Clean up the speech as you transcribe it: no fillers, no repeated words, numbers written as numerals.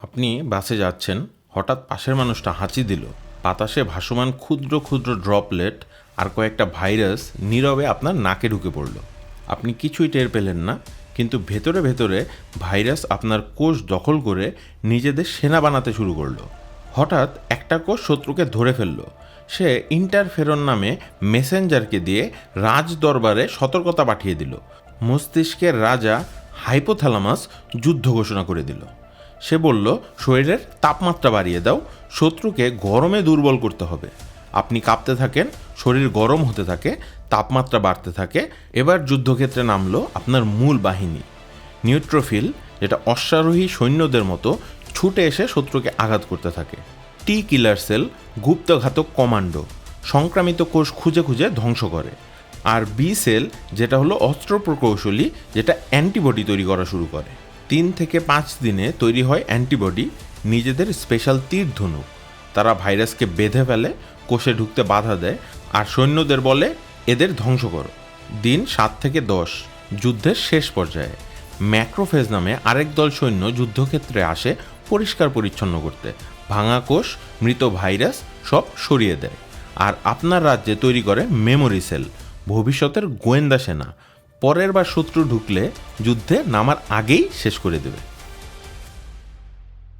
আপনি বাসে যাচ্ছেন, হঠাৎ পাশের মানুষটা হাঁচি দিল। বাতাসে ভাসমান ক্ষুদ্র ক্ষুদ্র ড্রপলেট আর কয়েকটা ভাইরাস নীরবে আপনার নাকে ঢুকে পড়ল। আপনি কিছুই টের পেলেন না, কিন্তু ভেতরে ভেতরে ভাইরাস আপনার কোষ দখল করে নিজেদের সেনা বানাতে শুরু করলো। হঠাৎ একটা কোষ শত্রুকে ধরে ফেলল। সে ইন্টারফেরন নামে মেসেঞ্জারকে দিয়ে রাজ দরবারে সতর্কতা পাঠিয়ে দিল। মস্তিষ্কের রাজা হাইপোথ্যালামাস যুদ্ধ ঘোষণা করে দিল। সে বলল, শরীরের তাপমাত্রা বাড়িয়ে দাও, শত্রুকে গরমে দুর্বল করতে হবে। আপনি কাঁপতে থাকেন, শরীর গরম হতে থাকে, তাপমাত্রা বাড়তে থাকে। এবার যুদ্ধক্ষেত্রে নামলো আপনার মূল বাহিনী, নিউট্রোফিল, যেটা অশ্বারোহী সৈন্যদের মতো ছুটে এসে শত্রুকে আঘাত করতে থাকে। টি কিলার সেল, গুপ্তঘাতক কমান্ডো, সংক্রামিত কোষ খুঁজে খুঁজে ধ্বংস করে। আর বি সেল, যেটা হলো অস্ত্র প্রকৌশলী, যেটা অ্যান্টিবডি তৈরি করা শুরু করে। 3 থেকে 5 দিনে তৈরি হয় অ্যান্টিবডি, নিজেদের স্পেশাল তীর ধনুক। তারা ভাইরাসকে বেঁধে ফেলে, কোষে ঢুকতে বাধা দেয়, আর সৈন্যদের বলে এদের ধ্বংস করো। দিন 7 থেকে 10, যুদ্ধের শেষ পর্যায়ে ম্যাক্রোফেজ নামে আরেক দল সৈন্য যুদ্ধক্ষেত্রে আসে পরিষ্কার পরিচ্ছন্ন করতে। ভাঙা কোষ, মৃত ভাইরাস সব সরিয়ে দেয়। আর আপনার রাজ্যে তৈরি করে মেমোরি সেল, ভবিষ্যতের গোয়েন্দা সেনা। পরের বার শত্রু ঢুকলে যুদ্ধে নামার আগেই শেষ করে দেবে।